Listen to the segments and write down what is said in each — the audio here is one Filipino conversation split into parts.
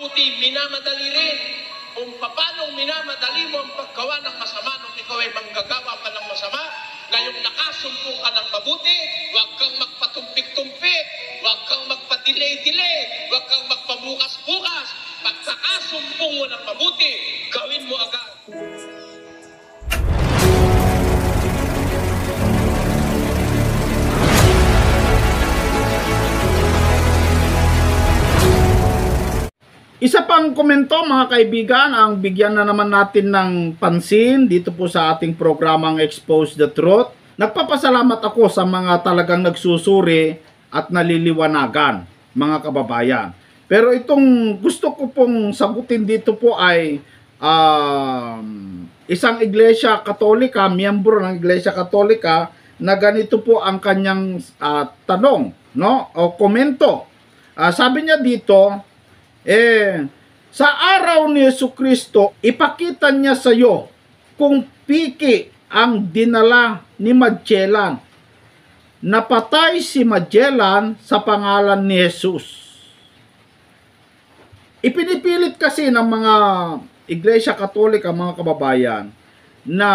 Buti minamadali rin kung paano minamadali mo ang paggawa ng masama nung ikaw ay manggagawa pa ng masama. Ngayong nakasumpong ka ng mabuti, huwag kang magpatumpik-tumpik, huwag kang magpa-delay-delay, huwag kang magpabukas-bukas. Pagkakasumpong mo ng mabuti, gawin mo agad. Isa pang komento mga kaibigan, ang bigyan na naman natin ng pansin dito po sa ating programang Expose the Truth. Nagpapasalamat ako sa mga talagang nagsusuri at naliliwanagan, mga kababayan. Pero itong gusto ko pong sagutin dito po ay isang Iglesia Katolika, miyembro ng Iglesia Katolika, na ganito po ang kanyang tanong, no? O komento. Sabi niya dito, sa araw ni Jesucristo, ipakita niya sa iyo kung piki ang dinala ni Magellan. Napatay si Magellan sa pangalan ni Jesus. Ipinipilit kasi ng mga Iglesia Katolika, mga kababayan, na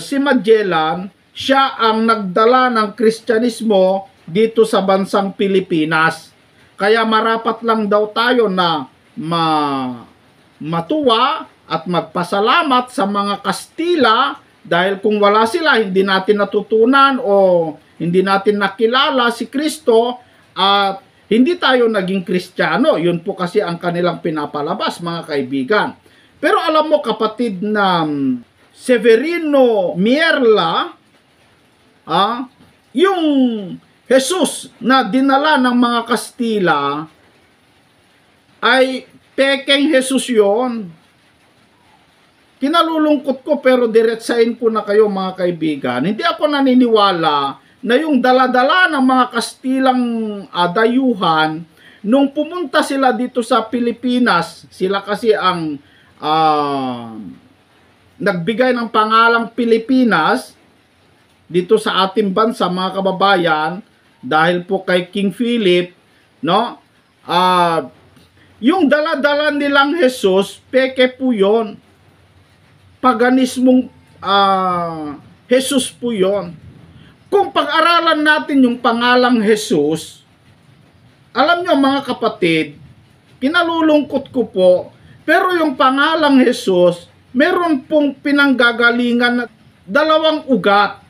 si Magellan, siya ang nagdala ng Kristyanismo dito sa bansang Pilipinas. Kaya marapat lang daw tayo na matuwa at magpasalamat sa mga Kastila dahil kung wala sila, hindi natin natutunan o hindi natin nakilala si Kristo at hindi tayo naging Kristiyano. Yun po kasi ang kanilang pinapalabas, mga kaibigan. Pero alam mo kapatid na Severino Mierla, yung Jesus na dinala ng mga Kastila ay pekeng Jesus yon. Kinalulungkot ko pero diretsahin ko na kayo mga kaibigan. Hindi ako naniniwala na yung daladala ng mga Kastilang dayuhan nung pumunta sila dito sa Pilipinas, sila kasi ang nagbigay ng pangalang Pilipinas dito sa ating bansa, mga kababayan, dahil po kay King Philip, no? Yung dala-dala nilang Jesus, peke po yon. Paganismong Jesus po yon. Kung pag-aralan natin yung pangalang Jesus, alam nyo mga kapatid, kinalulungkot ko po, pero yung pangalang Jesus, meron pong pinanggagalingan na dalawang ugat.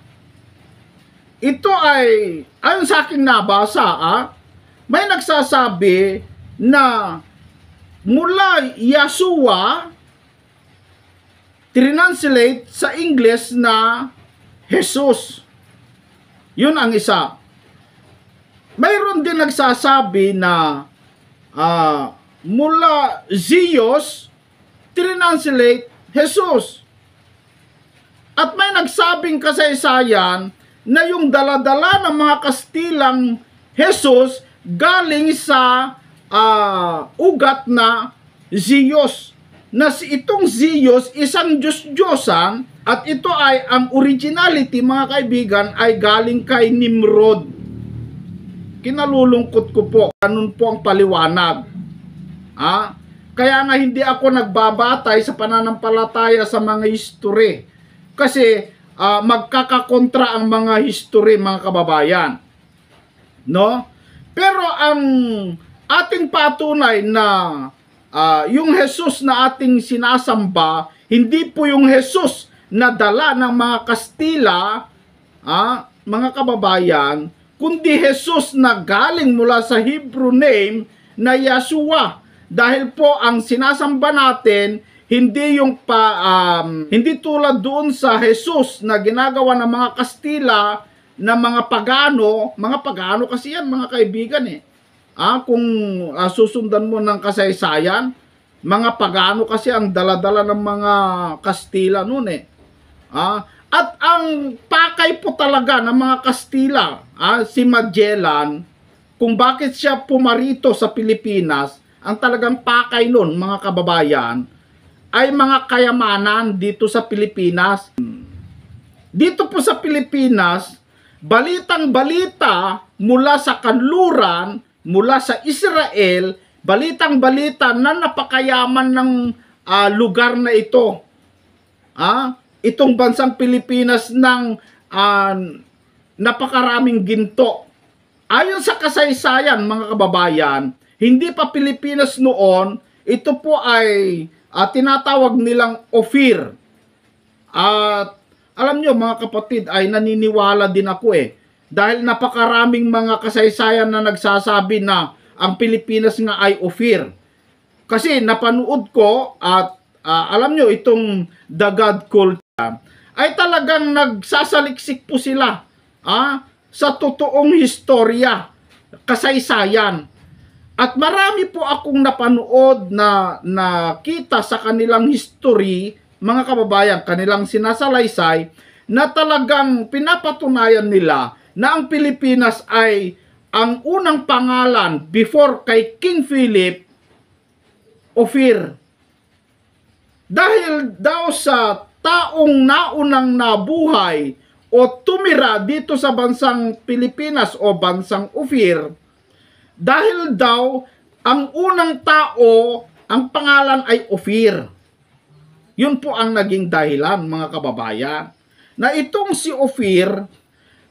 Ito ay, ayon sa aking nabasa, may nagsasabi na mula Yeshua, translate sa English na Jesus. Yun ang isa. Mayroon din nagsasabi na mula Zeus, translate Jesus. At may nagsabing kasaysayan na yung daladala ng mga Kastilang Jesus galing sa ugat na Zeus. Na itong Zeus, isang Diyos-Diyosan, at ito ay ang originality, mga kaibigan, ay galing kay Nimrod. Kinalulungkot ko po, ganun po ang paliwanag. Kaya nga hindi ako nagbabatay sa pananampalataya sa mga history. Kasi magkakakontra ang mga history, mga kababayan, no? Pero ang ating patunay na yung Jesus na ating sinasamba, hindi po yung Jesus na dala ng mga Kastila, mga kababayan, kundi Jesus na galing mula sa Hebrew name na Yeshua. Dahil po ang sinasamba natin hindi yung hindi tulad doon sa Jesus na ginagawa ng mga Kastila na mga pagano kasi yan, mga kaibigan kung susundan mo ng kasaysayan, mga pagano kasi ang daladala ng mga Kastila noon at ang pakay po talaga ng mga Kastila, si Magellan, kung bakit siya pumarito sa Pilipinas, ang talagang pakay noon, mga kababayan, ay mga kayamanan dito sa Pilipinas. Dito po sa Pilipinas, balitang-balita mula sa kanluran, mula sa Israel, balitang-balita na napakayaman ng lugar na ito. Itong bansang Pilipinas ng napakaraming ginto. Ayon sa kasaysayan, mga kababayan, hindi pa Pilipinas noon, ito po ay tinatawag nilang Ophir. At alam nyo mga kapatid, ay naniniwala din ako dahil napakaraming mga kasaysayan na nagsasabi na ang Pilipinas nga ay Ophir. Kasi napanood ko at alam nyo itong The God Cult ay talagang nagsasaliksik po sila sa totoong historya, kasaysayan. At marami po akong napanood na nakita sa kanilang history, mga kababayan, kanilang sinasalaysay, na talagang pinapatunayan nila na ang Pilipinas ay ang unang pangalan before kay King Philip, Ophir. Dahil daw sa taong naunang nabuhay o tumira dito sa bansang Pilipinas o bansang Ophir, dahil daw ang unang tao, ang pangalan ay Ophir. Yun po ang naging dahilan, mga kababayan, na itong si Ophir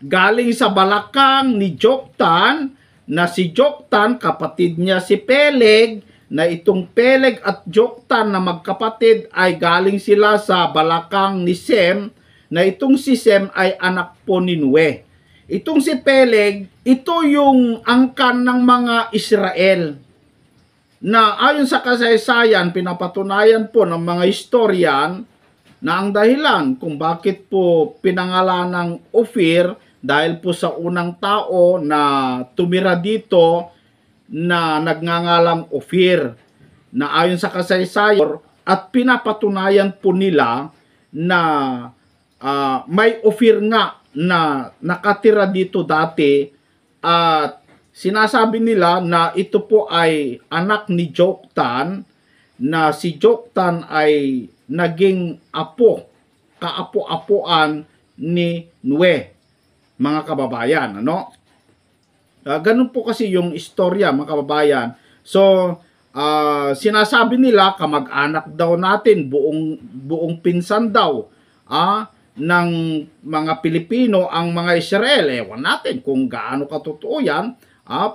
galing sa balakang ni Joktan, na si Joktan kapatid niya si Peleg, na itong Peleg at Joktan na magkapatid ay galing sila sa balakang ni Sem, na itong si Sem ay anak po ni Nue. Itong si Peleg, ito yung angkan ng mga Israel, na ayon sa kasaysayan, pinapatunayan po ng mga historian na ang dahilan kung bakit po pinangalan ng Ophir dahil po sa unang tao na tumira dito na nagngangalang Ophir, na ayon sa kasaysayan at pinapatunayan po nila na may Ophir nga na nakatira dito dati, at sinasabi nila na ito po ay anak ni Joktan, na si Joktan ay naging apo, kaapo-apoan ni Nue, mga kababayan. Ganun po kasi yung istorya, mga kababayan. So, sinasabi nila kamag-anak daw natin, buong pinsan daw ng mga Pilipino ang mga Israel. Ewan natin kung gaano katotoo yan,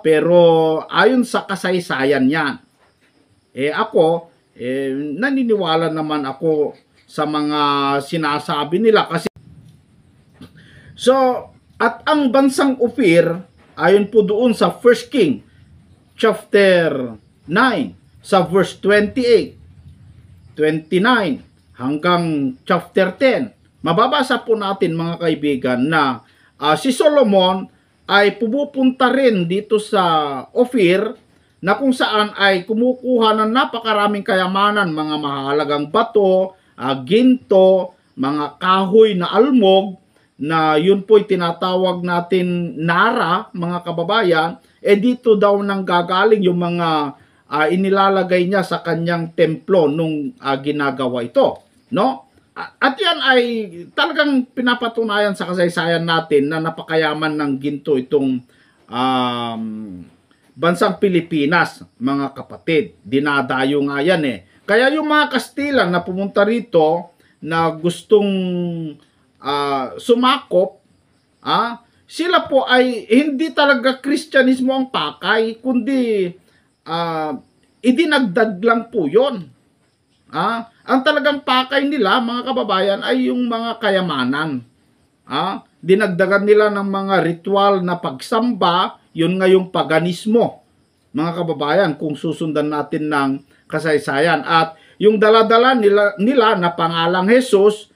pero ayon sa kasaysayan yan. Ako, naniniwala naman ako sa mga sinasabi nila kasi. So, at ang bansang Ophir, ayon po doon sa 1 King chapter 9 sa verse 28, 29 hanggang chapter 10, mababasa po natin, mga kaibigan, na si Solomon ay pupunta rin dito sa Ophir, na kung saan ay kumukuha ng napakaraming kayamanan, mga mahalagang bato, ginto, mga kahoy na almog, na yun po'y tinatawag natin nara, mga kababayan. Dito daw nang gagaling yung mga inilalagay niya sa kanyang templo nung ginagawa ito, no? At yan ay talagang pinapatunayan sa kasaysayan natin na napakayaman ng ginto itong bansang Pilipinas, mga kapatid. Dinadayo nga yan Kaya yung mga Kastila na pumunta rito na gustong sumakop, sila po ay hindi talaga Kristyanismo ang pakay, kundi idinagdag lang po yun. Ang talagang pakay nila, mga kababayan, ay yung mga kayamanan. Dinagdagan nila ng mga ritual na pagsamba, yun nga yung paganismo, mga kababayan, kung susundan natin ng kasaysayan. At yung daladala nila na pangalang Jesus,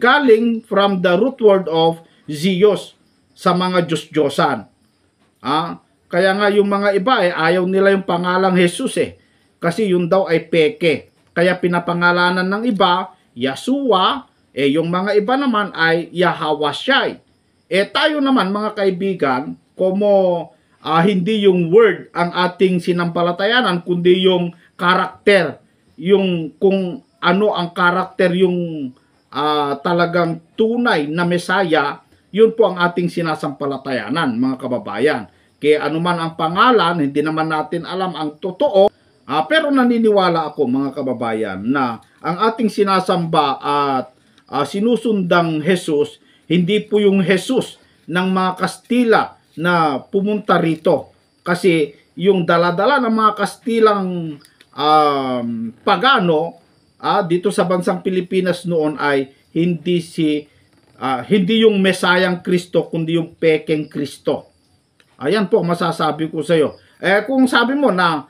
galing from the root word of Zeus, sa mga Diyos-Diyosan. Kaya nga yung mga iba ayaw nila yung pangalang Jesus kasi yun daw ay peke. Kaya pinapangalanan ng iba, Yahshua, yung mga iba naman ay Yahawashai. Tayo naman, mga kaibigan, como hindi yung word ang ating sinampalatayanan, kundi yung karakter, yung kung ano ang karakter yung talagang tunay na Mesaya, yun po ang ating sinasampalatayanan, mga kababayan. kaya anuman ang pangalan, hindi naman natin alam ang totoo. Pero naniniwala ako mga kababayan na ang ating sinasamba at sinusundang Jesus, hindi po yung Jesus ng mga Kastila na pumunta rito. Kasi yung daladala ng mga Kastilang pagano dito sa bansang Pilipinas noon ay hindi yung Mesayang Kristo kundi yung pekeng Kristo. Ayan po masasabi ko sa iyo. Kung sabi mo na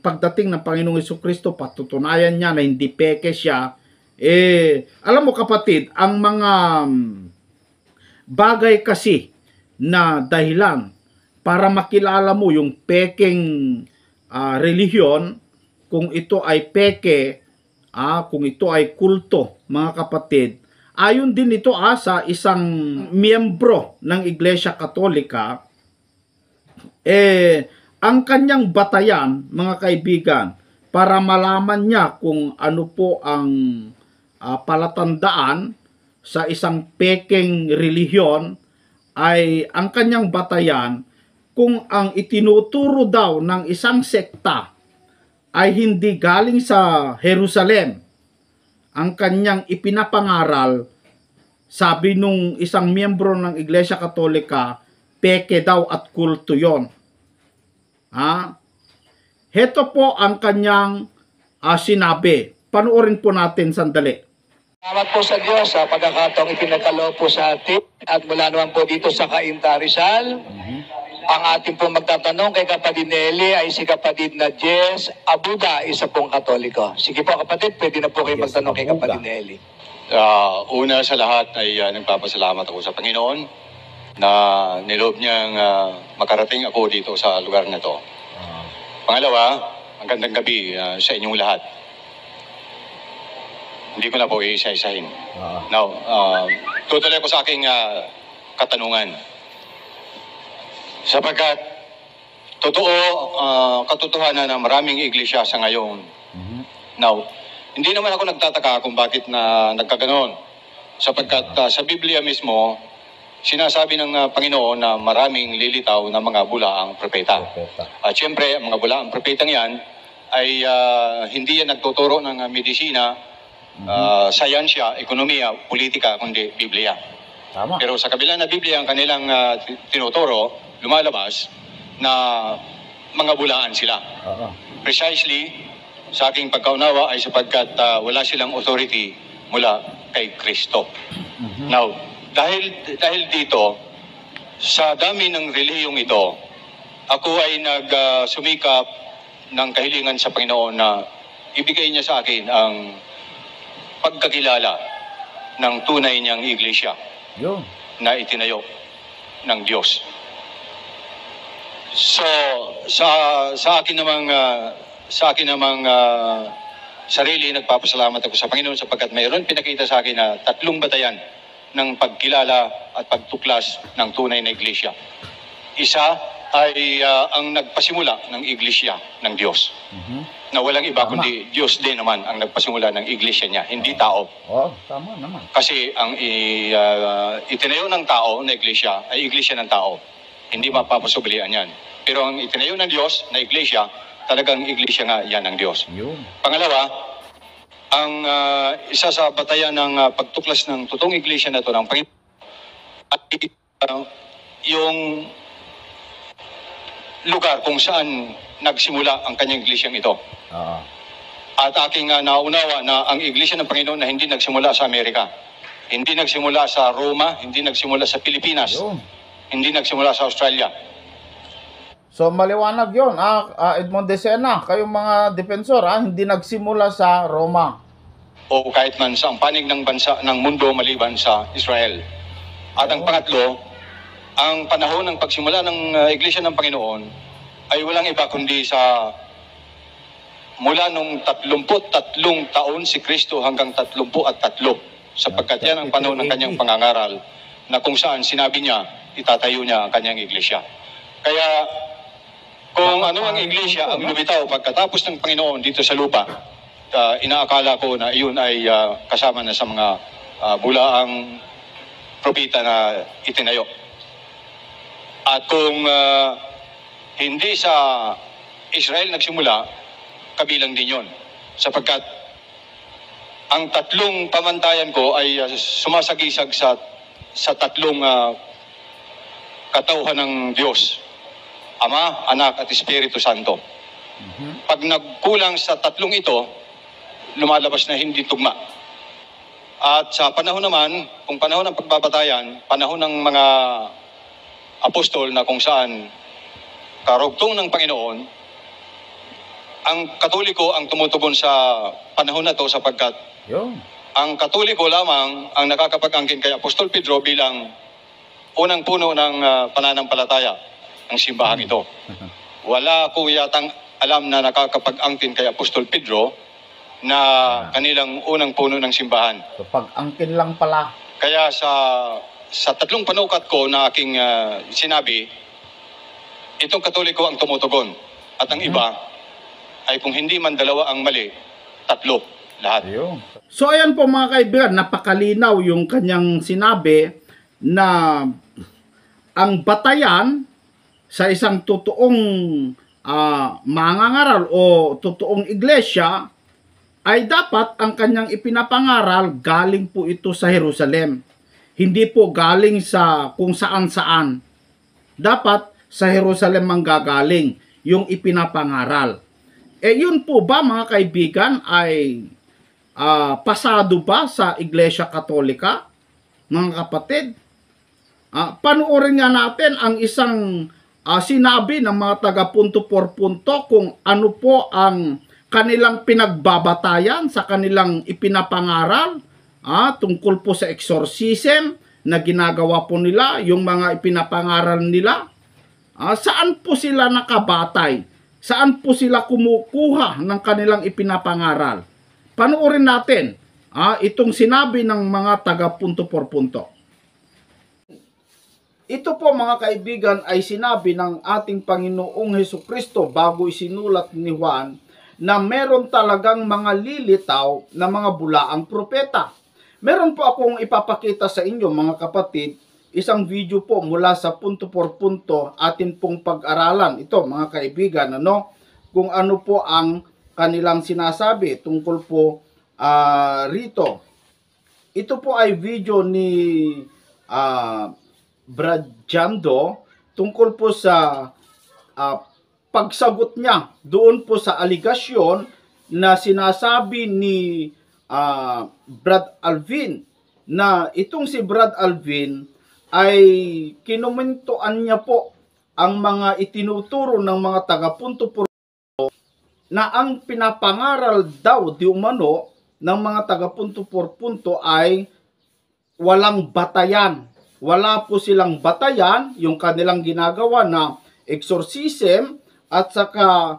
pagdating ng Panginoong Jesucristo patutunayan niya na hindi peke siya, alam mo kapatid, ang mga bagay kasi na dahilan para makilala mo yung pekeng relihiyon, kung ito ay peke, kung ito ay kulto, mga kapatid, ayon din ito sa isang miyembro ng Iglesia Katolika, ang kanyang batayan, mga kaibigan, para malaman niya kung ano po ang palatandaan sa isang pekeng relihiyon, ay ang kanyang batayan kung ang itinuturo daw ng isang sekta ay hindi galing sa Jerusalem. Ang kanyang ipinapangaral, sabi nung isang miyembro ng Iglesia Katolika, peke daw at kulto yon. Heto po ang kanyang sinabi. Panoorin po natin sandali. Salamat po sa Diyos sa pagkakataong ipinagkaloob po sa atin at mula naman po dito sa Cainta Rizal. Ang ating pong magtatanong kay kapatid Nelly ay si kapatid na Jess Abuda, isa pong Katoliko. Sige po kapatid, pwede na po kayo magtanong kay kapatid Nelly. Una sa lahat ay nagpapasalamat ako sa Panginoon na niloob niyang makarating ako dito sa lugar na to. Pangalawa, ang gandang gabi sa inyong lahat. Hindi ko na po isa-isahin. Now, tutuloy ko sa aking katanungan. Sapagkat totoo, katotohanan na maraming iglesia sa ngayon. Now, hindi naman ako nagtataka kung bakit na nagkaganon. Sapagkat sa Biblia mismo, sinasabi ng Panginoon na maraming lilitaw na mga bulaang propeta. At syempre, ang mga bulaang propetang yan ay hindi yan nagtuturo ng medisina, sayansya, ekonomiya, politika, kundi Biblia. Tama. Pero sa kabila na Biblia ang kanilang tinuturo, lumalabas na mga bulaan sila. Precisely, sa aking pagkaunawa ay sapagkat wala silang authority mula kay Kristo. Now, dahil dito, sa dami ng relihiyong ito, ako ay nagsumikap ng kahilingan sa Panginoon na ibigay niya sa akin ang pagkakilala ng tunay niyang iglesia na itinayo ng Diyos. So, sa akin namang sarili, nagpapasalamat ako sa Panginoon sapagkat mayroon pinakita sa akin na 3 batayan ng pagkilala at pagtuklas ng tunay na iglesia. Isa ay ang nagpasimula ng iglesia ng Diyos. Na walang iba kundi Diyos din naman ang nagpasimula ng iglesia niya, hindi tao. Tama naman. Kasi ang itinayo ng tao na iglesia ay iglesia ng tao. Hindi mapapasublian yan. Pero ang itinayo ng Diyos na iglesia, talagang iglesia nga yan ng Diyos. Pangalawa, ang isa sa batayan ng pagtuklas ng totoong iglesia na ito ng Panginoon ay yung lugar kung saan nagsimula ang kanyang iglesyang ito. At aking naunawa na ang iglesia ng Panginoon na hindi nagsimula sa Amerika, hindi nagsimula sa Roma, hindi nagsimula sa Pilipinas, hindi nagsimula sa Australia. So maliwanag yun, Edmond Decena, kayong mga defensor, hindi nagsimula sa Roma. O kahit man sa panig ng bansa ng mundo maliban sa Israel. At ang pangatlo, ang panahon ng pagsimula ng iglesia ng Panginoon ay walang iba kundi sa mula nung 33 taon si Kristo hanggang 33, sapagkat yan ang panahon ng kanyang pangangaral na kung saan sinabi niya, itatayo niya ang kanyang iglesia. Kaya kung ano ang iglesia ang lumitaw pagkatapos ng Panginoon dito sa lupa, inaakala ko na iyon ay kasama na sa mga bulaang propeta na itinayo. At kung hindi sa Israel nagsimula, kabilang din yon. Sapagkat ang tatlong pamantayan ko ay sumasagisag sa tatlong katauhan ng Diyos. Ama, Anak at Espiritu Santo. Pag nagkulang sa tatlong ito, lumalabas na hindi tugma. At sa panahon naman, kung panahon ng pagbabatayan, panahon ng mga apostol na kung saan karugtong ng Panginoon, ang Katoliko ang tumutugon sa panahon na to sapagkat ang Katoliko lamang ang nakakapag-angkin kay Apostol Pedro bilang unang puno ng pananampalataya ng simbahang ito. Wala ko yatang alam na nakakapag-angkin kay Apostol Pedro na kanilang unang puno ng simbahan. So pag-angkin lang pala. Kaya sa tatlong panukat ko na aking sinabi, itong Katoliko ang tumutugon. At ang iba ay kung hindi man dalawa ang mali, tatlo, lahat. So ayan po mga kaibigan, napakalinaw yung kanyang sinabi na ang batayan sa isang totoong mangangaral o totoong iglesia ay dapat ang kanyang ipinapangaral galing po ito sa Jerusalem. Hindi po galing sa kung saan-saan. Dapat sa Jerusalem ang gagaling yung ipinapangaral. Yun po ba mga kaibigan ay pasado ba sa Iglesia Katolika? Mga kapatid? Panuorin nga natin ang isang sinabi ng mga taga punto por punto kung ano po ang kanilang pinagbabatayan sa kanilang ipinapangaral tungkol po sa exorcism na ginagawa po nila, yung mga ipinapangaral nila. Saan po sila nakabatay? Saan po sila kumukuha ng kanilang ipinapangaral? Panoorin natin itong sinabi ng mga taga punto por punto. Ito po mga kaibigan ay sinabi ng ating Panginoong Hesukristo bago isinulat ni Juan na meron talagang mga lilitaw na mga bulaang propeta. Meron po akong ipapakita sa inyo mga kapatid, isang video po mula sa punto por punto atin pong pag-aralan. Ito mga kaibigan, kung ano po ang kanilang sinasabi tungkol po rito. Ito po ay video ni Brad Jando tungkol po sa pagsagot niya doon po sa aligasyon na sinasabi ni Brad Alvin na itong si Brad Alvin ay kinumentuan niya po ang mga itinuturo ng mga taga-punto por na ang pinapangaral daw di umano ng mga taga-punto por punto ay walang batayan. Wala po silang batayan, yung kanilang ginagawa na exorcism at saka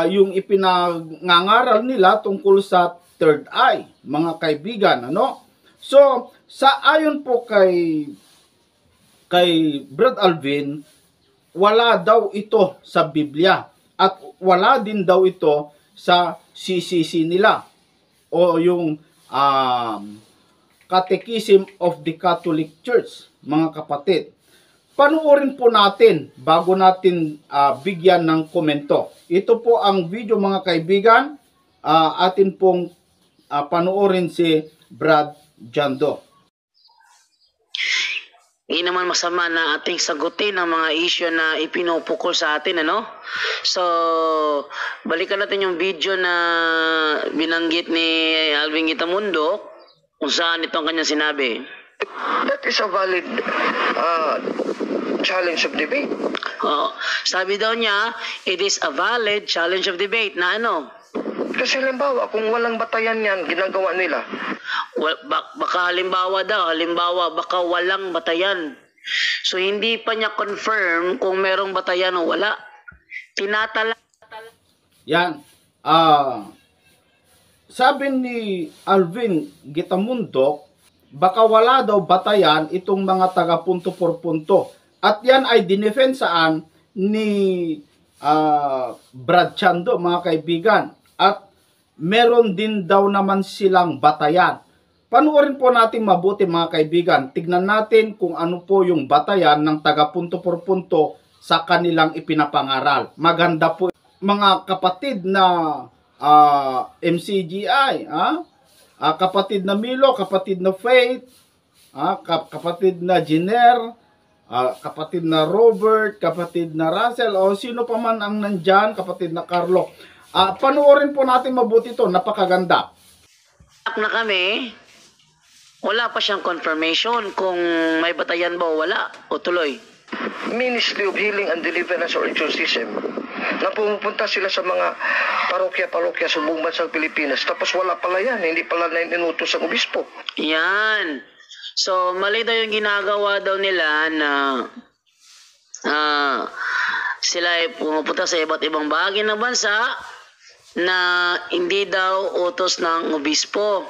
yung ipinangangaral nila tungkol sa third eye, mga kaibigan. So, ayon po kay Brad Alvin, wala daw ito sa Biblia at wala din daw ito sa CCC nila o yung Catechism of the Catholic Church, mga kapatid. Panuorin po natin bago natin bigyan ng komento. Ito po ang video mga kaibigan, atin pong panuorin si Brad Jando. Hindi naman masama na ating sagutin ang mga issue na ipinupukol sa atin, So, balikan natin yung video na binanggit ni Alvin Gitamundo kung saan ito ang kanyang sinabi. That is a valid challenge of debate. Sabi daw niya, it is a valid challenge of debate na Kasi halimbawa, kung walang batayan yan, ginagawa nila. Baka halimbawa, baka walang batayan. So, hindi pa niya confirm kung merong batayan o wala. Tinatala. Yan. Sabi ni Alvin Gitamundo, baka wala daw batayan itong mga taga punto por punto. At yan ay dinefensaan ni Brad Jando, mga kaibigan. At meron din daw naman silang batayan. Panuorin po natin mabuti mga kaibigan. Tignan natin kung ano po yung batayan ng taga punto por punto sa kanilang ipinapangaral. Maganda po mga kapatid na MCGI, kapatid na Milo, kapatid na Faith, kapatid na Jenner, kapatid na Robert, kapatid na Russell, o sino pa man ang nandyan, kapatid na Carlo. Panuorin po natin mabuti ito, napakaganda. Na kami, wala pa siyang confirmation kung may batayan ba o wala, o tuloy. Ministry of Healing and Deliverance or Exorcism na pumupunta sila sa mga parokya-parokya sa buong bansang Pilipinas. Tapos wala pala yan, hindi pala na inutos ang obispo. Yan. So, mali daw yung ginagawa daw nila na sila ay pumupunta sa iba't ibang bahagi ng bansa na hindi daw utos ng obispo.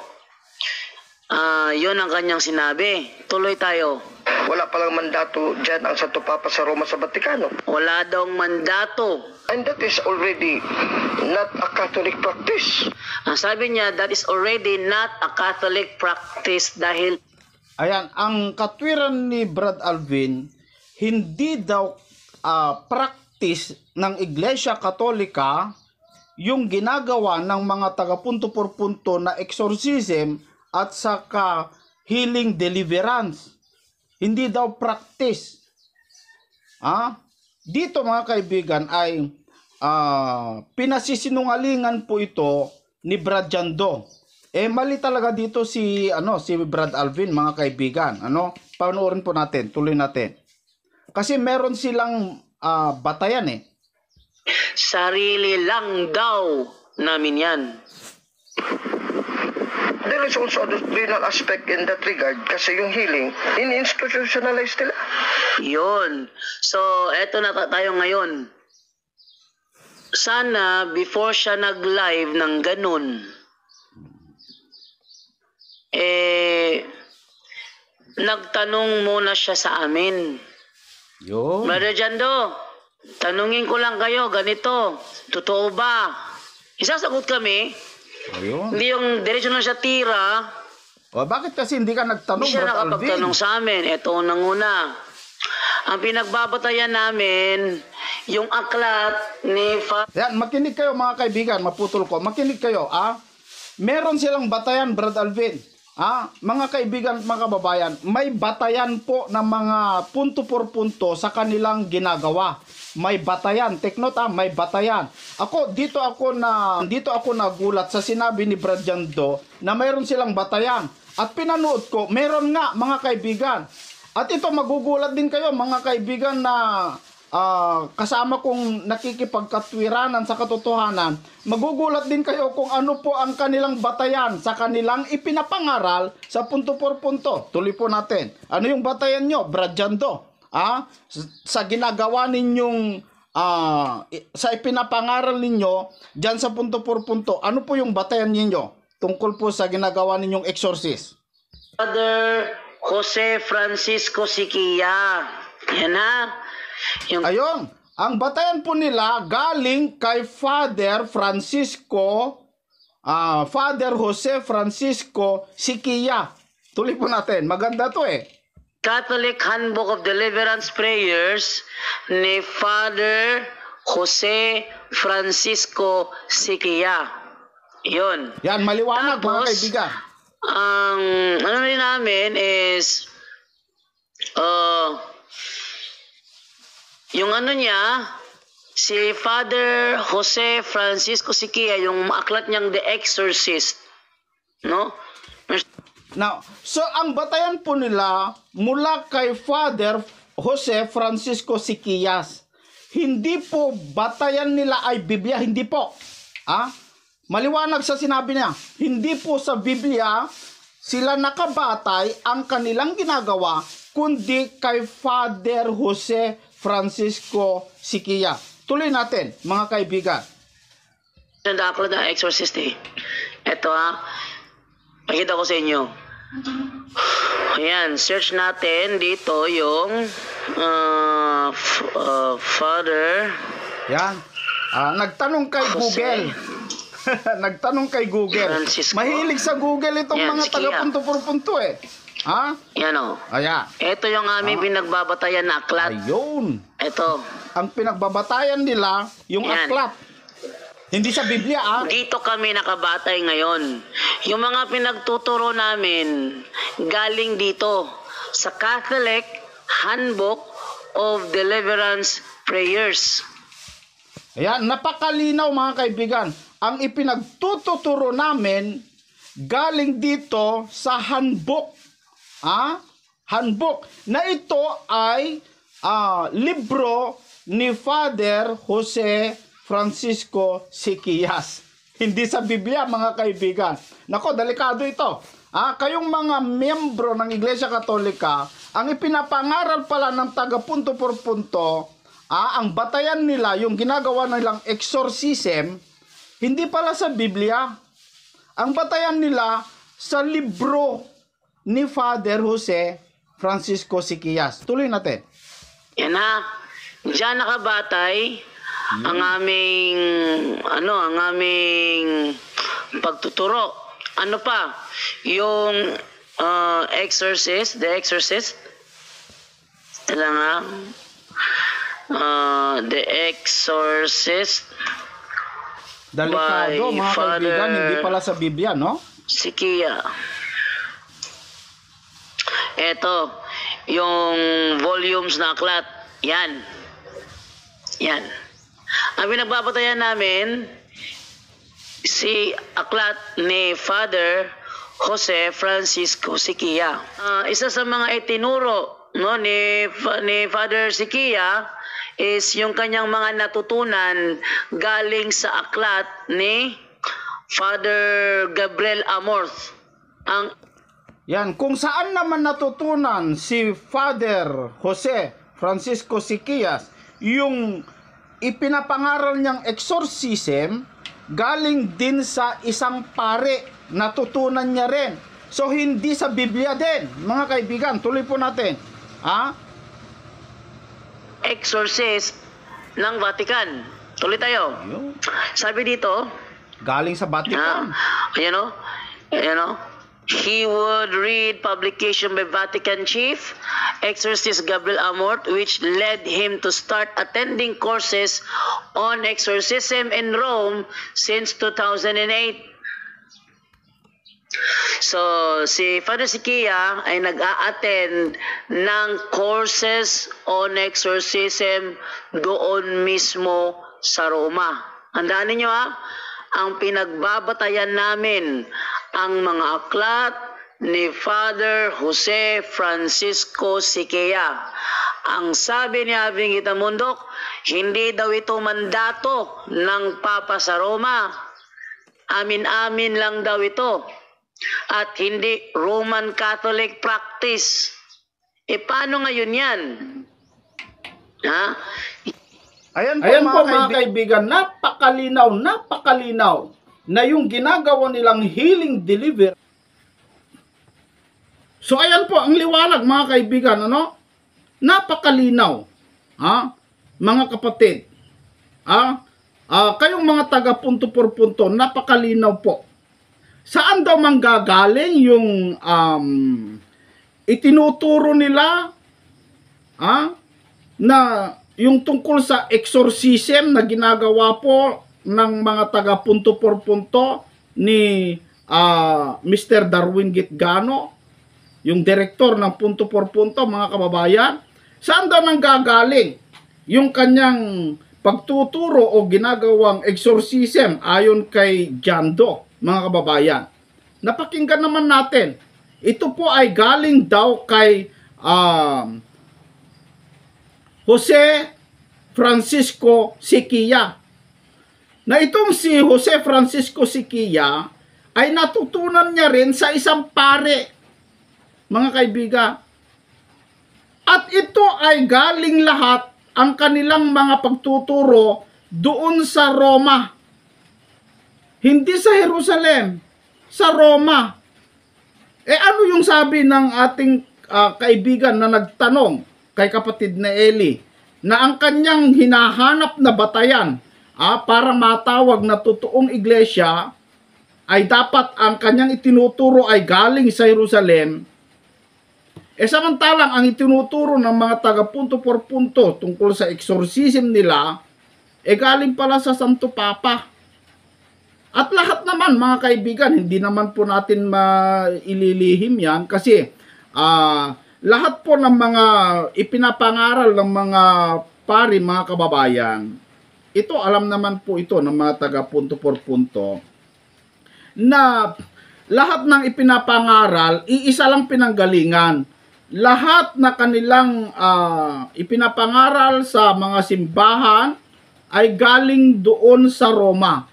Yun ang kanyang sinabi. Tuloy tayo. Wala palang mandato dyan ang Santo Papa sa Roma sa Vatikano. Wala daw mandato. And that is already not a Catholic practice. Ang sabi niya, that is already not a Catholic practice dahil Ayan, ang katwiran ni Brad Alvin, hindi daw practice ng Iglesia Katolika yung ginagawa ng mga taga punto por punto na exorcism at saka healing deliverance. Hindi daw practice. Dito mga kaibigan ay pinasisinungalingan po ito ni Brad Jando. Mali talaga dito si Brad Alvin mga kaibigan. Panoorin po natin, tuloy natin. Kasi meron silang batayan sarili lang daw namin yan. There is also a doctrinal aspect in that regard kasi yung healing, in-institutionalize nila. Yun. So, eto na tayo ngayon. Sana, before siya nag-live ng ganun, nagtanong muna siya sa amin. Yun. Brother Jando, tanungin ko lang kayo, ganito, totoo ba? Isasagot kami. Ayun. Hindi yung diretso na siya tira. Bakit kasi hindi ka nagtanong, Hindi siya Brad Alvin? nakapagtanong sa amin. Ito unang una. Ang pinagbabatayan namin, yung aklat ni Yan, makinig kayo mga kaibigan, maputol ko. Makinig kayo, Meron silang batayan, Brad Alvin. Mga kaibigan, mga kababayan, may batayan po ng mga punto por punto sa kanilang ginagawa. May batayan, take note may batayan. Dito ako nagulat sa sinabi ni Brad Jando na mayroon silang batayan. At pinanood ko, meron nga mga kaibigan. At ito magugulat din kayo mga kaibigan na kasama kong nakikipagkatwiranan sa katotohanan. Magugulat din kayo kung ano po ang kanilang batayan sa kanilang ipinapangaral sa punto por punto. Tuloy po natin. Ano yung batayan nyo, Brad Jando? Sa ginagawa ninyong sa ipinapangaral ninyo dyan sa punto por punto, ano po yung batayan ninyo tungkol po sa ginagawa ninyong exorcist? Father Jose Francisco Siquia. Yan Ayun, ang batayan po nila galing kay Father Jose Francisco Siquia. Tuloy po natin, maganda to Catholic Handbook of Deliverance Prayers ni Father Jose Francisco Siquia. Yun. Yan, maliwanag mga kaibigan. Ang ano rin namin is yung ano niya, si Father Jose Francisco Siquia, yung aklat niyang The Exorcist. No? Now, so ang batayan po nila mula kay Father Jose Francisco Siquias. Hindi po batayan nila ay Biblia, hindi po. Maliwanag sa sinabi niya, hindi po sa Biblia sila nakabatay ang kanilang ginagawa, kundi kay Father Jose Francisco Siquia. Tuloy natin, mga kaibigan. Ang aklat ng Exorcist Ito pakita ko sa inyo. Ayan, search natin dito yung Father. Yan. Nagtanong kay Jose. Google. Nagtanong kay Google. Francisco. Mahilig sa Google itong Yan, mga si Kia. taga-punto-punto eh. Ha? Yan o. Ayan. Ito yung aming pinagbabatayan na aklat. Ayun. Ito. Ang pinagbabatayan nila, yung Yan. aklat. Hindi sa Biblia, ah. Dito kami nakabatay ngayon. Yung mga pinagtuturo namin, galing dito sa Catholic Handbook of Deliverance Prayers. Ayan, napakalinaw mga kaibigan. Ang ipinagtuturo namin, galing dito sa handbook. Handbook. Na ito ay libro ni Father Jose Francisco Siquillas. Hindi sa Biblia mga kaibigan. Nako, delikado ito. Kayong mga miyembro ng Iglesia Katolika, ang ipinapangaral pala ng taga punto por punto, ang batayan nila, yung ginagawa nilang exorcism, hindi pala sa Biblia. Ang batayan nila sa libro ni Father Jose Francisco Siquillas. Tuloy natin. Yan ha. Diyan nakabatay ang aming pagtuturo. Ano pa? Yung Exorcist, The Exorcist. The Exorcist Delikado by mga Father kaibigan, hindi pala sa Biblia, no? Siquillas. Eto, yung volumes na aklat. Yan. Yan. Ang pinagbabatayan namin, si aklat ni Father Jose Francisco Siquillas. Isa sa mga itinuro ni Father Siquillas is yung kanyang mga natutunan galing sa aklat ni Father Gabriel Amorth. Yan, kung saan naman natutunan si Father Jose Francisco Siquillas yung ipinapangaral niyang exorcism, galing din sa isang pare, natutunan niya rin. So hindi sa Biblia din, mga kaibigan. Tuloy po natin. Exorcist ng Vatican. Tuloy tayo. Sabi dito, Galing sa Vatican. he would read publication by Vatican Chief Exorcist Gabriel Amorth, which led him to start attending courses on exorcism in Rome since 2008. So, si Father Siquillas ay nag-a-attend ng courses on exorcism doon mismo sa Roma. Handaan ninyo ang pinagbabatayan namin, ang mga aklat ni Father Jose Francisco Siquillas. Ang sabi ni Alvin Itamundok, hindi daw ito mandato ng Papa sa Roma. Amin-amin lang daw ito. At hindi Roman Catholic practice. Paano ngayon yan? Ayan po mga kaibigan, napakalinaw na yung ginagawa nilang healing deliver. So ayan po ang liwanag mga kaibigan, napakalinaw. Mga kapatid, kayong mga taga punto por punto, napakalinaw po. Saan daw manggagaling yung itinuturo nila na yung tungkol sa exorcism na ginagawa po ng mga taga punto por punto ni Mr. Darwin Gitgano, yung direktor ng punto por punto, mga kababayan? Saan daw nanggagaling yung kanyang pagtuturo o ginagawang exorcism ayon kay John Doe, mga kababayan? Napakinggan naman natin. Ito po ay galing daw kay Jose Francisco Siquillas. Na itong si Jose Francisco Siquillas ay natutunan niya rin sa isang pare, mga kaibigan. At ito ay galing lahat ang kanilang mga pagtuturo doon sa Roma. Hindi sa Jerusalem, sa Roma. Ano yung sabi ng ating kaibigan na nagtanong kay kapatid na Eli, na ang kanyang hinahanap na batayan para matawag na totoong iglesia, ay dapat ang kanyang itinuturo ay galing sa Jerusalem. Samantalang ang itinuturo ng mga taga punto por punto tungkol sa exorcism nila, galing pala sa Santo Papa. At lahat naman mga kaibigan, hindi naman po natin maililihim yan kasi lahat po ng mga ipinapangaral ng mga pari, mga kababayan, ito alam naman po ito ng mga taga punto por punto, na lahat ng ipinapangaral, iisa lang pinanggalingan. Lahat na kanilang ipinapangaral sa mga simbahan ay galing doon sa Roma.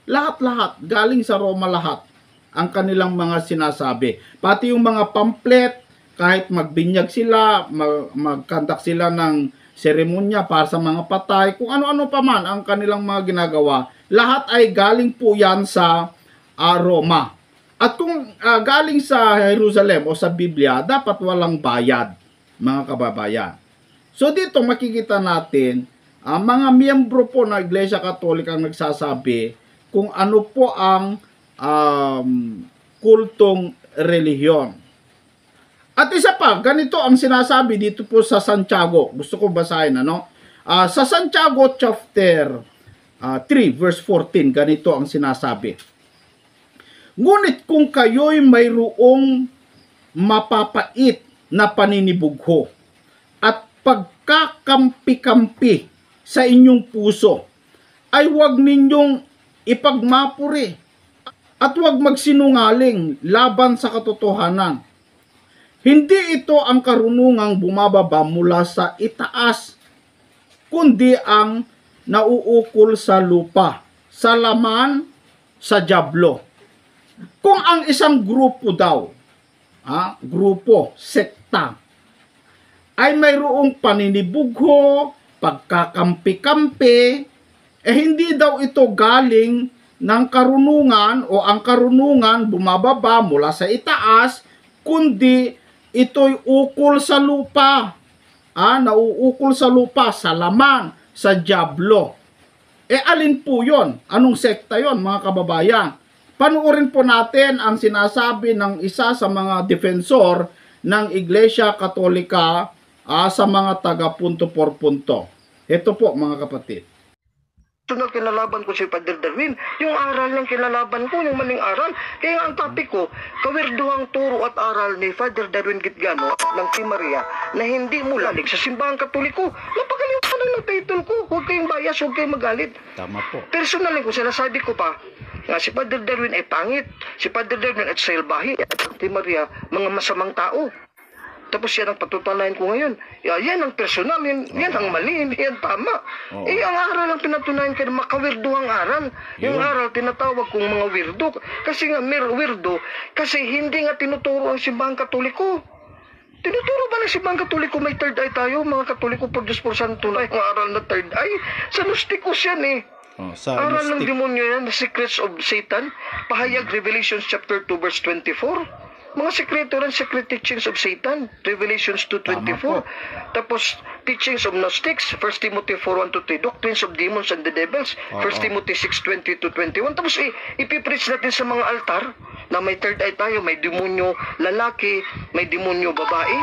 Lahat-lahat, galing sa Roma lahat ang kanilang mga sinasabi. Pati yung mga pamphlet, kahit magbinyag sila, magkandak sila ng seremonya para sa mga patay, kung ano-ano pa man ang kanilang mga ginagawa, lahat ay galing po yan sa Roma. At kung galing sa Jerusalem o sa Biblia, dapat walang bayad, mga kababayan. So dito makikita natin, mga miyembro po ng Iglesia Katolika ang nagsasabi kung ano po ang kultong relihiyon. At isa pa, ganito ang sinasabi dito po sa Santiago. Gusto ko basahin, ano? Sa Santiago chapter 3 verse 14, ganito ang sinasabi. Ngunit kung kayo'y mayroong mapapait na paninibugho at pagkakampi-kampi sa inyong puso, ay huwag ninyong ipagmapuri at huwag magsinungaling laban sa katotohanan. Hindi ito ang karunungang bumababa mula sa itaas, kundi ang nauukol sa lupa, sa laman, sa dyablo. Kung ang isang grupo daw, grupo, sekta, ay mayroong paninibugho, pagkakampi-kampi, hindi daw ito galing ng karunungan o ang karunungan bumababa mula sa itaas, kundi ito'y ukol sa lupa. Nauukol sa lupa, sa laman, sa dyablo. Alin po yon? Anong sekta yon, mga kababayan? Panuorin po natin ang sinasabi ng isa sa mga defensor ng Iglesia Katolika sa mga taga punto por punto. Ito po, mga kapatid. Sunod kinalaban ko si Father Darwin, yung aral niyang kinalaban ko, yung maling aral. Kaya ang topic ko, kawirduhang turo at aral ni Father Darwin Gitgano ng Team Maria na hindi mulalig sa simbahan Katoliko. Napagaling ko lang ng title ko, huwag kayong bias, huwag kayong magalit. Tama po. Personally ko, sinasabi ko pa, nga si Father Darwin ay pangit, si Father Darwin at salbahe, at Team Maria, mga masamang tao. Tapos yan ang patutunayan ko ngayon. Yan ang personal, yan ang mali, hindi yan tama. Ang aral ang pinatunayan ko, makawirduhang aral. Yung aral, tinatawag kong mga wirdo. Kasi nga, wirdo, kasi hindi nga tinuturo ang simbahang Katoliko. Tinuturo ba ng simbahang Katoliko may third eye tayo? Mga Katoliko por Diyos por Santo na yung aral na third eye. Sa Gnosticos yan aral ng demonyo yan, the secrets of Satan. Pahayag, Revelation chapter 2 verse 24. Mga sekreto rin, secret teachings of Satan, Revelations 2:24. Tapos, teachings of Gnostics, 1 Timothy 4:1-3, doctrines of demons and the devils, 1 Timothy 6:20-21. Tapos, ipipreach natin sa mga altar na may third eye tayo, may demonyo lalaki, may demonyo babae.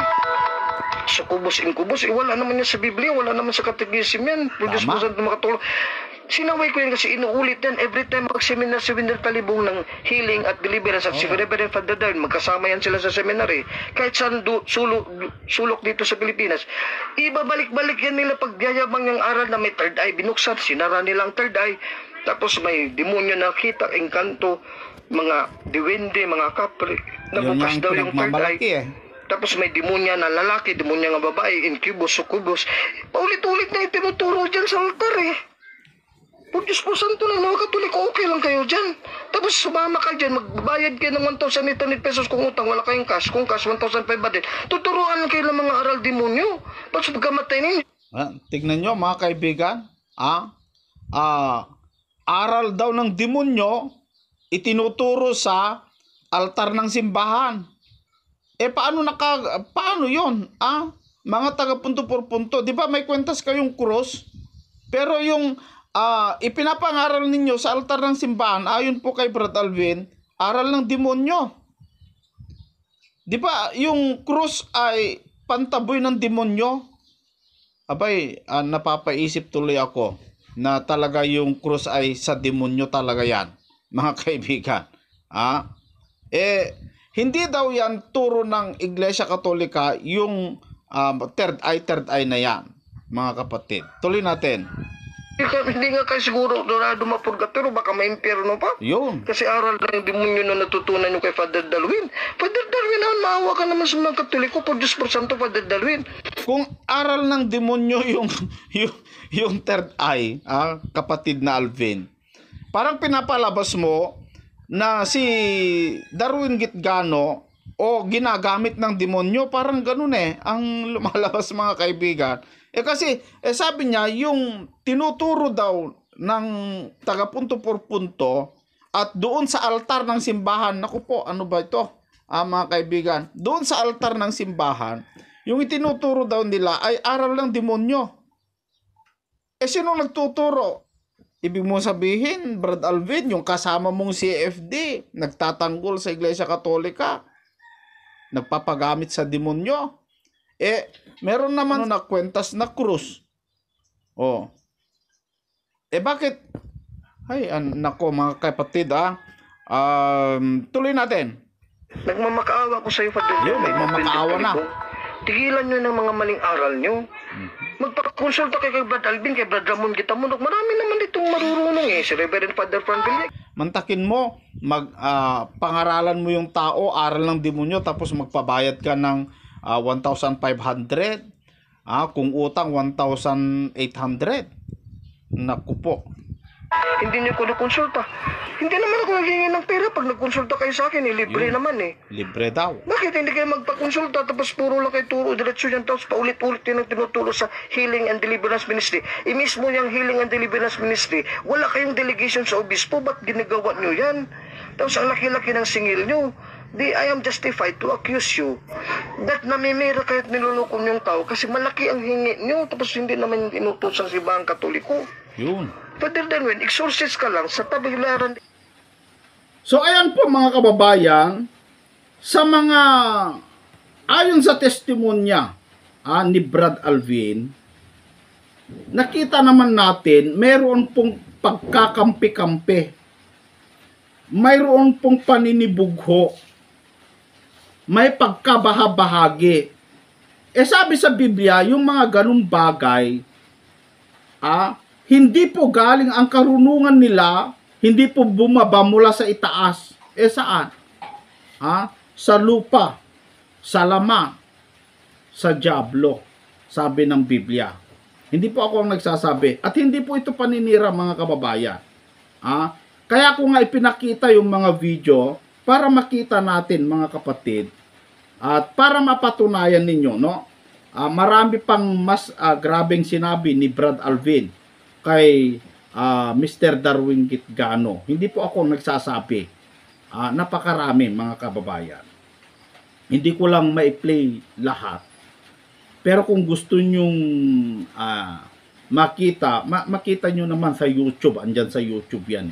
Sukubos, inkubos, wala naman yan sa Biblia, wala naman sa katekism yan. Produce mo sa makatulong. Sinaway ko yan kasi inuulit yan. Every time mag-seminar si Wendell Talibong ng healing at deliverance at si Reverend Father Darwin, magkasama yan sila sa seminary. Kahit saan sulok dito sa Pilipinas, ibabalik-balik yan nila pagyayabang yung aral na may third eye. Binuksan, sinara nilang third eye. Tapos may demonyo nakita, engkanto, mga diwende, mga kapre. Nabukas daw yung third eye. Tapos may demonya na lalaki, demonya nga babae, incubus, succubus. Paulit-ulit na itinuturo dyan sa altar Por Diyos po Santo na mga Katoliko, okay lang kayo dyan. Tapos sumama ka dyan, magbayad kayo ng 1,800 pesos kung utang, wala kayong cash. Kung cash, 1,500. Tuturuan kayo ng mga aral demonyo. Tapos pagkamatay ninyo. Tignan nyo mga kaibigan, aral daw ng demonyo itinuturo sa altar ng simbahan. Paano yun? Mga taga punto por punto, di ba may kwentas kayong krus? Pero yung ipinapangaral ninyo sa altar ng simbahan, ayon po kay Brad Alvin, aral ng demonyo. Di ba yung krus ay pantaboy ng demonyo? Abay, napapaisip tuloy ako na talaga yung krus ay sa demonyo talaga yan, mga kaibigan. Hindi daw yan turo ng Iglesia Katolika yung third eye na yan, mga kapatid. Tuloy natin. Hindi nga kayo siguro na dumapurgatorio, baka may impyerno pa. Yun. Kasi aral na yung demonyo na natutunan nyo kay Father Darwin. Father Darwin, maawa ka naman sa mga Katoliko, por Diyos por Santo, Father Darwin. Kung aral ng demonyo yung third eye, kapatid na Alvin, parang pinapalabas mo na si Darwin Gitgano o ginagamit ng demonyo, parang ganun ang lumalabas, mga kaibigan. Kasi sabi niya, yung tinuturo daw ng taga punto por punto at doon sa altar ng simbahan, naku po, ano ba ito, mga kaibigan, doon sa altar ng simbahan, yung itinuturo daw nila ay aral ng demonyo. Sino nagtuturo? Ibig mo sabihin, Brad Alvin, yung kasama mong CFD, nagtatanggol sa Iglesia Katolika, nagpapagamit sa demonyo. Meron naman na kwentas na krus. Bakit? Ay, nako mga kapatid, tuloy natin. Nagmamakaawa ko sa iyo, Father Yun, Darwin. nagmamakaawa na. Tigilan nyo ng mga maling aral nyo. Magpakonsulta kay Brad Alvin, kay Brad Ramon Gitamunok. Marami naman ditong marurunong si Reverend Father Fran Villec. Mantakin mo, pangaralan mo yung tao, aral ng demonyo, tapos magpabayad ka ng 1,500. Kung utang, 1,800. Naku po. Hindi niyo ko nakonsulta. Hindi naman ako naghingi ng pera pag nagkonsulta kayo sa akin. Libre naman Libre daw. Bakit hindi kayo magpakonsulta tapos puro lang kayo turo diretso yan tapos paulit-ulit yun ang tinuturo sa Healing and Deliverance Ministry. Mismo yung Healing and Deliverance Ministry, wala kayong delegation sa obispo, ba't ginagawa nyo yan? Tapos ang laki-laki ng singil nyo. I am justified to accuse you that namimira kayo at niluloko yung tao kasi malaki ang hingi nyo tapos hindi naman yung inutos ang Simbahang Katoliko. Yun. Father Darwin, exorcist ka lang sa tabilaran. So ayan po mga kababayan, sa mga ayon sa testimonya ni Brad Alvin, nakita naman natin meron pong pagkakampi-kampi, mayroon pong paninibugho, may pagkabahabahagi. Sabi sa Biblia, yung mga ganung bagay, hindi po galing ang karunungan nila, hindi po bumaba mula sa itaas. Saan? Sa lupa, sa lama, sa diablo, sabi ng Biblia. Hindi po ako ang nagsasabi. At hindi po ito paninira, mga kababayan. Kaya ko nga ipinakita yung mga video para makita natin, mga kapatid, at para mapatunayan ninyo, no? Marami pang mas grabeng sinabi ni Brad Alvin kay Mr. Darwin Gitgano. Hindi po ako nagsasabi. Napakarami, mga kababayan. Hindi ko lang ma-play lahat. Pero kung gusto nyong makita nyo naman sa YouTube, andyan sa YouTube yan,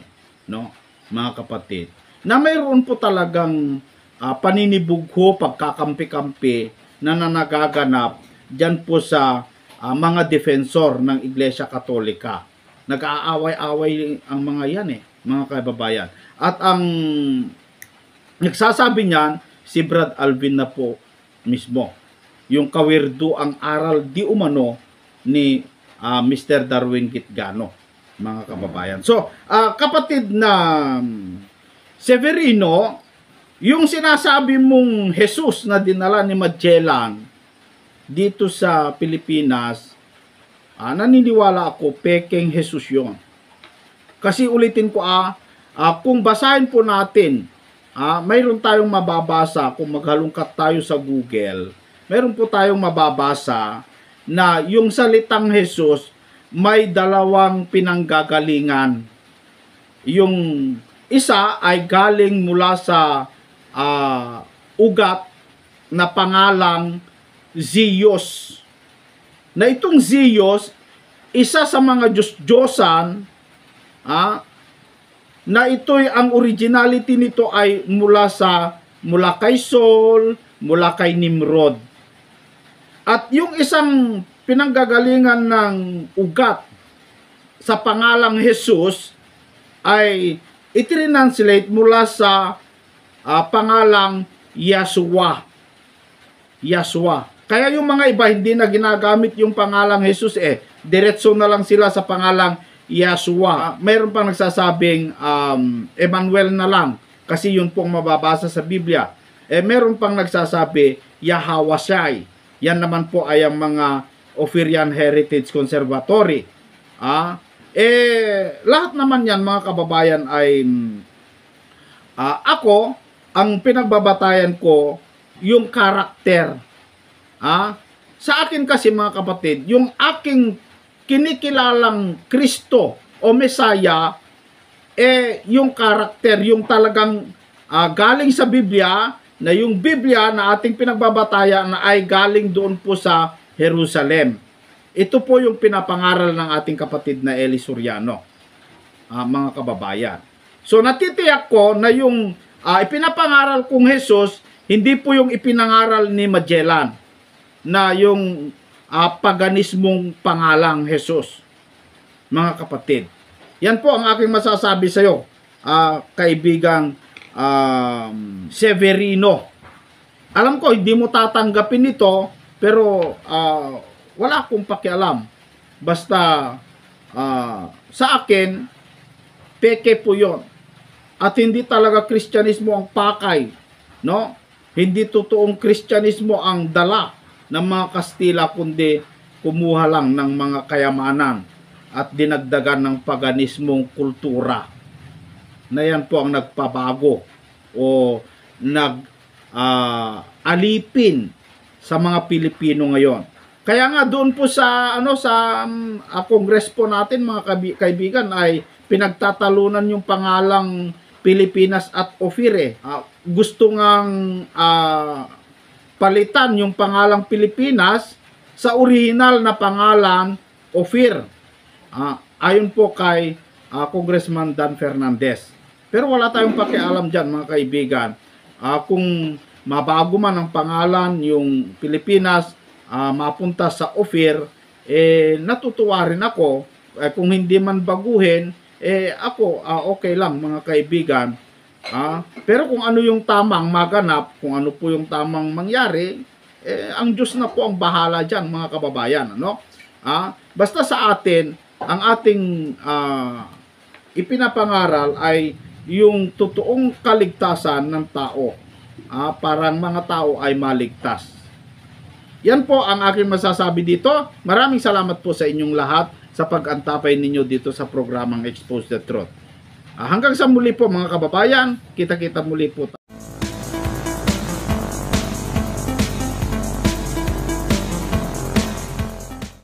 no? Mga kapatid, na mayroon po talagang paninibugho, pagkakampi-kampi na nagaganap dyan po sa mga defensor ng Iglesia Katolika. Nag-aaway-away ang mga yan, mga kababayan. At ang nagsasabi niyan, si Brad Alvin na po mismo. Yung kawirdo ang aral di umano ni Mr. Darwin Gitgano, mga kababayan. So, kapatid na Severino, yung sinasabi mong Jesus na dinala ni Magellan dito sa Pilipinas, naniniwala ako, pekeng Jesus yun. Kasi ulitin ko, kung basahin po natin, mayroon tayong mababasa, kung maghalungkat tayo sa Google, mayroon po tayong mababasa na yung salitang Jesus may dalawang pinanggagalingan. Yung isa ay galing mula sa ugat na pangalang Zeus. Na itong Zeus isa sa mga Diyos-Diyosan, na ito'y ang originality nito ay mula kay Saul, mula kay Nimrod. At yung isang pinanggagalingan ng ugat sa pangalang Jesus ay itrinanslate mula sa pangalang Yahshua. Kaya yung mga iba hindi na ginagamit yung pangalang Jesus, diretso na lang sila sa pangalang Yahshua. Mayroon pang nagsasabing Emmanuel na lang kasi yun pong mababasa sa Biblia. Mayroon pang nagsasabi Yahawashai. Yan naman po ay ang mga Ophirian Heritage Conservatory. Lahat naman yan mga kababayan ay ako, ang pinagbabatayan ko yung karakter. Sa akin kasi mga kapatid, yung aking kinikilalang Kristo o Mesaya, yung karakter, yung talagang galing sa Biblia, na yung Biblia na ating pinagbabatayan na ay galing doon po sa Jerusalem. Ito po yung pinapangaral ng ating kapatid na Eli Soriano, mga kababayan. So natitiyak ko na yung ipinapangaral kong Jesus, hindi po yung ipinangaral ni Magellan, na yung paganismong pangalang Jesus, mga kapatid. Yan po ang aking masasabi sa iyo, kaibigang Severino. Alam ko hindi mo tatanggapin ito, pero wala akong pakialam. Basta sa akin, peke po yon. At hindi talaga Kristyanismo ang pakay, no? Hindi totoong Kristyanismo ang dala ng mga Kastila, kundi kumuha lang ng mga kayamanan at dinagdagan ng paganismong kultura. Na yan po ang nagpabago o alipin sa mga Pilipino ngayon. Kaya nga doon po sa Congress po natin mga kaibigan ay pinagtatalunan yung pangalang Pilipinas at Ophir. Gusto ngang palitan yung pangalang Pilipinas sa original na pangalan Ophir. Ayon po kay Congressman Dan Fernandez. Pero wala tayong pakialam dyan mga kaibigan. Kung mabago man ang pangalan yung Pilipinas, mapunta sa Ophir, natutuwa rin ako. Kung hindi man baguhin, ako okay lang mga kaibigan. Pero kung ano yung tamang maganap, kung ano po yung tamang mangyari, ang Diyos na po ang bahala dyan mga kababayan. Basta sa atin, ang ating ipinapangaral ay yung totoong kaligtasan ng tao. Parang mga tao ay maligtas. Yan po ang aking masasabi dito. Maraming salamat po sa inyong lahat sa pag-antapay ninyo dito sa programang Expose the Truth. Hanggang sa muli po mga kababayan, kita-kita muli po tayo.